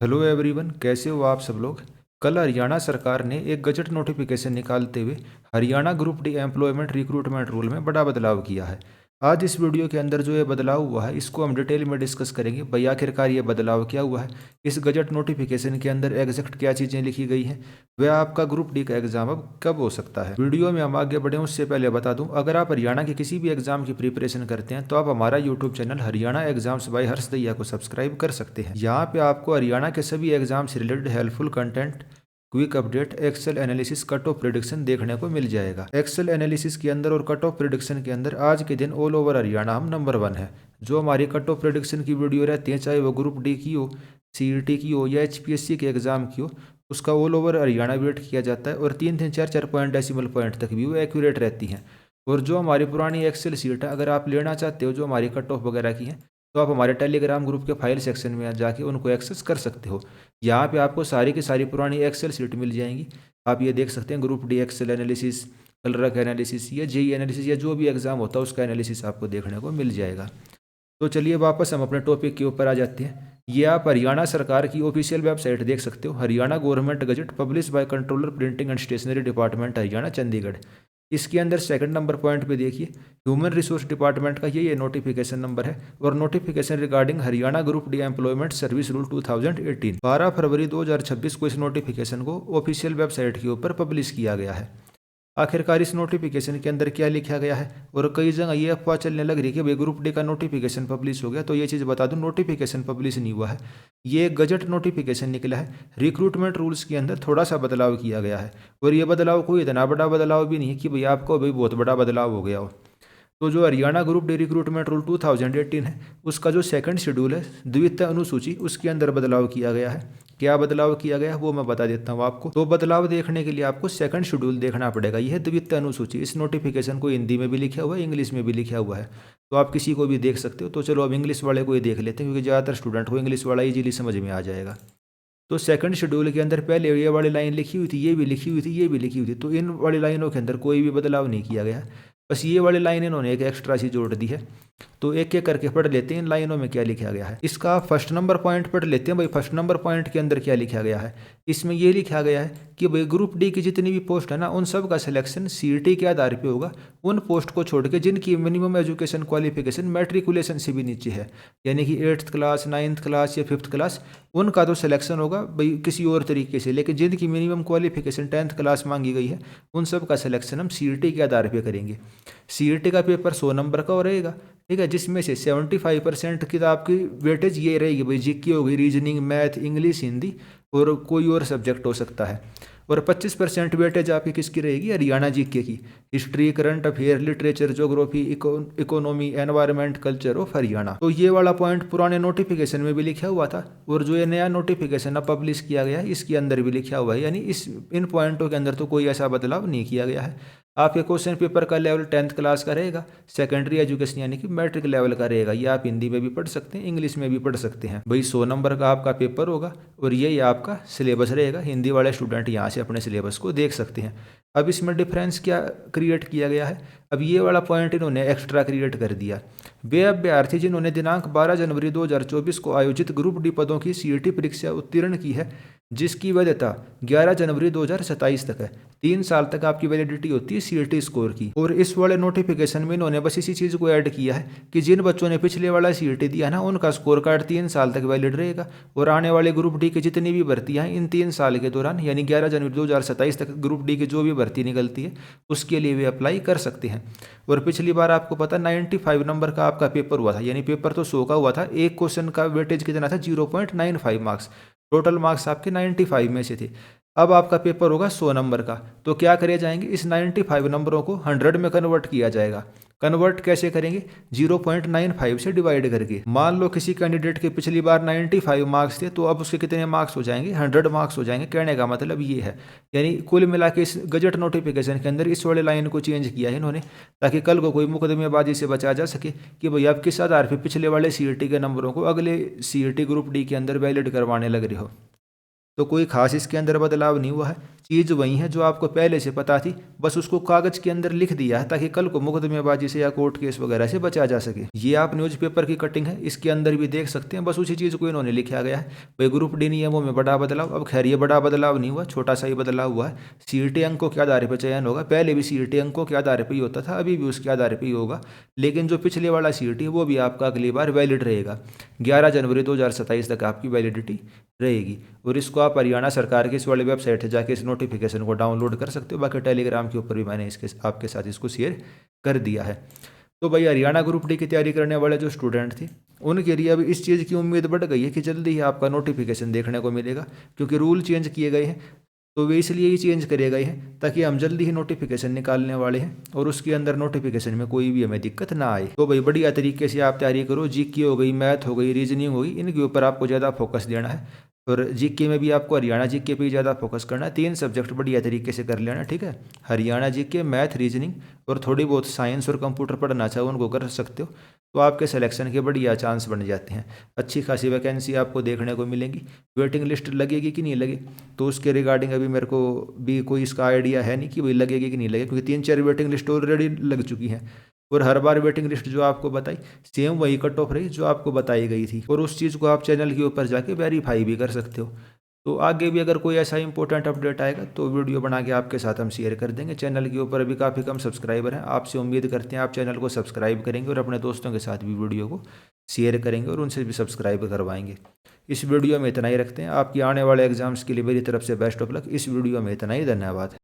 Hello everyone, कैसे हो आप सब लोग। कल हरियाणा सरकार ने एक गजट नोटिफिकेशन निकालते हुए Haryana group D employment recruitment rule में बड़ा बदलाव किया है। आज इस वीडियो के अंदर जो ये बदलाव हुआ है इसको हम डिटेल में डिस्कस करेंगे भाई आखिरकार ये बदलाव क्या हुआ है, इस गजट नोटिफिकेशन के अंदर एग्जैक्ट क्या चीज़ें लिखी गई हैं, वह आपका ग्रुप डी का एग्जाम अब कब हो सकता है। वीडियो में हम आगे बढ़े उससे पहले बता दूं, अगर आप हरियाणा के किसी भी एग्जाम की प्रिपरेशन करते हैं तो आप हमारा YouTube channel Haryana exams by Harsh Daiya को सब्सक्राइब कर सकते हैं। यहाँ पे आपको हरियाणा के सभी एग्जाम से related helpful content, quick update, excel analysis, cut off prediction देखने को मिल जाएगा। एक्सेल एनालिसिस के अंदर और कट ऑफ प्रिडिक्शन के अंदर आज के दिन ऑल ओवर हरियाणा हम नंबर 1 है। जो हमारी कट ऑफ प्रिडिक्शन की वीडियो रहती है, चाहे वो ग्रुप डी की हो, सीईटी की हो या एचपीएससी के एग्जाम की हो, उसका ऑल ओवर हरियाणा वेट किया जाता है और 3-3, 4-4 पॉइंट डेसिमल पॉइंट तक भी वो एक्यूरेट रहती हैं। और जो हमारी पुरानी एक्सेल सीट है, अगर आप लेना चाहते हो जो हमारी कट ऑफ वगैरह की है, तो आप हमारे टेलीग्राम ग्रुप के फाइल सेक्शन में जाके उनको एक्सेस कर सकते हो। यहाँ पे आपको सारी की सारी पुरानी एक्सेल सीट मिल जाएंगी। आप ये देख सकते हैं, group D excel analysis, clerk analysis या जेई एनालिसिस या जो भी एग्जाम होता है उसका एनालिसिस आपको देखने को मिल जाएगा। तो चलिए वापस हम अपने टॉपिक के ऊपर आ जाते हैं। ये आप हरियाणा सरकार की ऑफिशियल वेबसाइट देख सकते हो, Haryana government gazette publish by controller printing and stationery department Haryana Chandigarh. इसके अंदर सेकंड नंबर पॉइंट पे देखिए, ह्यूमन रिसोर्स डिपार्टमेंट का ये नोटिफिकेशन नंबर है और notification regarding Haryana group D employment service rule 2018। 12 फरवरी 2026 को इस नोटिफिकेशन को ऑफिशियल वेबसाइट के ऊपर पब्लिश किया गया है। आखिरकार इस नोटिफिकेशन के अंदर क्या लिखा गया है, और कई जगह ये अफवाह चलने लग रही है कि भाई ग्रुप डी का नोटिफिकेशन पब्लिश हो गया। तो ये चीज़ बता दूं, नोटिफिकेशन पब्लिश नहीं हुआ है, ये एक गजट नोटिफिकेशन निकला है। रिक्रूटमेंट रूल्स के अंदर थोड़ा सा बदलाव किया गया है और ये बदलाव कोई इतना बड़ा बदलाव भी नहीं है कि भाई आपको भाई बहुत बड़ा बदलाव हो गया हो। तो जो Haryana group D recruitment rule 2018 है, उसका जो सेकंड शेड्यूल है द्वितीय अनुसूची, उसके अंदर बदलाव किया गया है। क्या बदलाव किया गया है वो मैं बता देता हूँ आपको। तो बदलाव देखने के लिए आपको सेकंड शेड्यूल देखना पड़ेगा। यह द्वितीय अनुसूची, इस नोटिफिकेशन को हिंदी में भी लिखा हुआ है, इंग्लिश में भी लिखा हुआ है, तो आप किसी को भी देख सकते हो। तो चलो अब इंग्लिश वाले को ही देख लेते हैं क्योंकि ज़्यादातर स्टूडेंट को इंग्लिश वाला ईजिली समझ में आ जाएगा। तो सेकंड शेड्यूल के अंदर पहले ये वाली लाइन लिखी हुई थी, ये भी लिखी हुई थी, ये भी लिखी हुई थी, तो इन वाली लाइनों के अंदर कोई भी बदलाव नहीं किया गया। बस ये वाली लाइन इन्होंने एक एक्स्ट्रा सी जोड़ दी है। तो एक एक करके पढ़ लेते हैं इन लाइनों में क्या लिखा गया है। इसका फर्स्ट नंबर पॉइंट पढ़ लेते हैं भाई। फर्स्ट नंबर पॉइंट के अंदर क्या लिखा गया है, इसमें ये लिखा गया है कि भाई ग्रुप डी की जितनी भी पोस्ट है ना, उन सब का सिलेक्शन सीईटी के आधार पे होगा, उन पोस्ट को छोड़ के जिनकी मिनिमम एजुकेशन क्वालिफिकेशन मैट्रिकुलेशन से भी नीचे है, यानी कि 8th क्लास, 9th क्लास या 5th क्लास, उनका तो सिलेक्शन होगा भाई किसी और तरीके से। लेकिन जिनकी मिनिमम क्वालिफिकेशन 10th क्लास मांगी गई है, उन सब का सिलेक्शन हम सीईटी के आधार पर करेंगे। सीईटी का पेपर 100 नंबर का रहेगा, ठीक है, जिसमें से 75% की तो आपकी वेटेज ये रहेगी भाई, जीके हो गई, रीजनिंग, मैथ, इंग्लिश, हिंदी और कोई और सब्जेक्ट हो सकता है। और 25% वेटेज आपकी किसकी रहेगी, हरियाणा जीके की, history, current affair, literature, geography, economy, environment, culture of Haryana. तो ये वाला पॉइंट पुराने नोटिफिकेशन में भी लिखा हुआ था और जो ये नया नोटिफिकेशन अब पब्लिश किया गया है इसके अंदर भी लिखा हुआ है, यानी इस इन पॉइंटों के अंदर तो कोई ऐसा बदलाव नहीं किया गया है। आपके क्वेश्चन पेपर का लेवल 10th क्लास का रहेगा, सेकेंडरी एजुकेशन यानी कि मैट्रिक लेवल का रहेगा। ये आप हिंदी में भी पढ़ सकते हैं, इंग्लिश में भी पढ़ सकते हैं भाई। 100 नंबर का आपका पेपर होगा और ये आपका सिलेबस रहेगा। हिंदी वाले स्टूडेंट यहाँ से अपने सिलेबस को देख सकते हैं। अब इसमें डिफरेंस क्या क्रिएट किया गया है, अब ये वाला पॉइंट इन्होंने एक्स्ट्रा क्रिएट कर दिया। वे अभ्यर्थी जिन्होंने दिनांक 12 जनवरी 2024 को आयोजित ग्रुप डी पदों की सीईटी परीक्षा उत्तीर्ण की है, जिसकी वैधता 11 जनवरी 2027 तक है। 3 साल तक आपकी वैलिडिटी होती है सीईटी स्कोर की। और इस वाले नोटिफिकेशन में इन्होंने बस इसी चीज़ को ऐड किया है कि जिन बच्चों ने पिछले वाला सीईटी दिया ना, उनका स्कोर कार्ड 3 साल तक वैलिड रहेगा और आने वाले ग्रुप डी की जितनी भी भर्तियां हैं इन 3 साल के दौरान, यानी 11 जनवरी 2027 तक ग्रुप डी की जो भी भर्ती निकलती है उसके लिए वे अप्लाई कर सकते हैं। और पिछली बार आपको पता 95 नंबर का आपका पेपर हुआ था, यानी पेपर तो 100 का हुआ था, एक क्वेश्चन का वेटेज कितना था, 0.95 मार्क्स, टोटल मार्क्स आपके 95 में से थे। अब आपका पेपर होगा 100 नंबर का, तो क्या करे जाएंगे, इस 95 नंबरों को 100 में कन्वर्ट किया जाएगा। कन्वर्ट कैसे करेंगे, 0.95 से डिवाइड करके। मान लो किसी कैंडिडेट के पिछली बार 95 मार्क्स थे, तो अब उसके कितने मार्क्स हो जाएंगे, 100 मार्क्स हो जाएंगे। कहने का मतलब ये है, यानी कुल मिला के इस गजट नोटिफिकेशन के अंदर इस वाले लाइन को चेंज किया है इन्होंने, ताकि कल को कोई मुकदमेबाजी से बचा जा सके कि भाई आप किस आधार पर पिछले वाले सीईटी के नंबरों को अगले सीईटी ग्रुप डी के अंदर वैलिड करवाने लग रहे हो। तो कोई खास इसके अंदर बदलाव नहीं हुआ है, चीज़ वही है जो आपको पहले से पता थी, बस उसको कागज़ के अंदर लिख दिया है ताकि कल को मुकदमेबाजी से या कोर्ट केस वगैरह से बचा जा सके। ये आप न्यूज़पेपर की कटिंग है, इसके अंदर भी देख सकते हैं, बस उसी चीज़ को इन्होंने लिखा गया है। भाई ग्रुप डी नियमों में बड़ा बदलाव, अब खैर ये बड़ा बदलाव नहीं हुआ, छोटा सा ही बदलाव हुआ है। सीईटी अंकों के आधार पर चयन होगा, पहले भी सीईटी अंकों के आधार पर ही होता था, अभी भी उसके आधार पर ही होगा, लेकिन जो पिछले वाला सीईटी है वो भी आपका अगली बार वैलिड रहेगा। 11 जनवरी 2027 तक आपकी वैलिडिटी रहेगी। और इसको आप हरियाणा सरकार की इस वाली वेबसाइट है जाके इस नोटिफिकेशन को डाउनलोड कर सकते हो। बाकी टेलीग्राम के ऊपर भी मैंने इसके आपके साथ इसको शेयर कर दिया है। तो भाई हरियाणा ग्रुप डी की तैयारी करने वाले जो स्टूडेंट थे उनके लिए अभी इस चीज़ की उम्मीद बढ़ गई है कि जल्दी ही आपका नोटिफिकेशन देखने को मिलेगा, क्योंकि रूल चेंज किए गए हैं। तो वे इसलिए ही चेंज करे गए हैं ताकि हम जल्दी ही नोटिफिकेशन निकालने वाले हैं और उसके अंदर नोटिफिकेशन में कोई भी हमें दिक्कत ना आए। तो भाई बढ़िया तरीके से आप तैयारी करो, जीके हो गई, मैथ हो गई, रीजनिंग हो गई, इनके ऊपर आपको ज़्यादा फोकस देना है। और जीके में भी आपको हरियाणा जीके पे ही ज़्यादा फोकस करना है। 3 सब्जेक्ट बढ़िया तरीके से कर लेना, ठीक है। हरियाणा जीके, मैथ, रीजनिंग और थोड़ी बहुत साइंस और कंप्यूटर पढ़ना चाहो उनको कर सकते हो, तो आपके सिलेक्शन के बढ़िया चांस बन जाते हैं। अच्छी खासी वैकेंसी आपको देखने को मिलेंगी। वेटिंग लिस्ट लगेगी कि नहीं लगे, तो उसके रिगार्डिंग अभी मेरे को भी कोई इसका आइडिया है नहीं कि भाई लगेगी कि नहीं लगेगी, क्योंकि 3-4 वेटिंग लिस्ट ऑलरेडी लग चुकी हैं। और हर बार वेटिंग लिस्ट जो आपको बताई सेम वही कट ऑफ रही जो आपको बताई गई थी, और उस चीज़ को आप चैनल के ऊपर जाके वेरीफाई भी कर सकते हो। तो आगे भी अगर कोई ऐसा इंपॉर्टेंट अपडेट आएगा तो वीडियो बना के आपके साथ हम शेयर कर देंगे। चैनल के ऊपर अभी काफ़ी कम सब्सक्राइबर हैं, आपसे उम्मीद करते हैं आप चैनल को सब्सक्राइब करेंगे और अपने दोस्तों के साथ भी वीडियो को शेयर करेंगे और उनसे भी सब्सक्राइब करवाएंगे। इस वीडियो में इतना ही रखते हैं। आपकी आने वाले एग्जाम्स के लिए मेरी तरफ से बेस्ट ऑफ लक। इस वीडियो में इतना ही, धन्यवाद।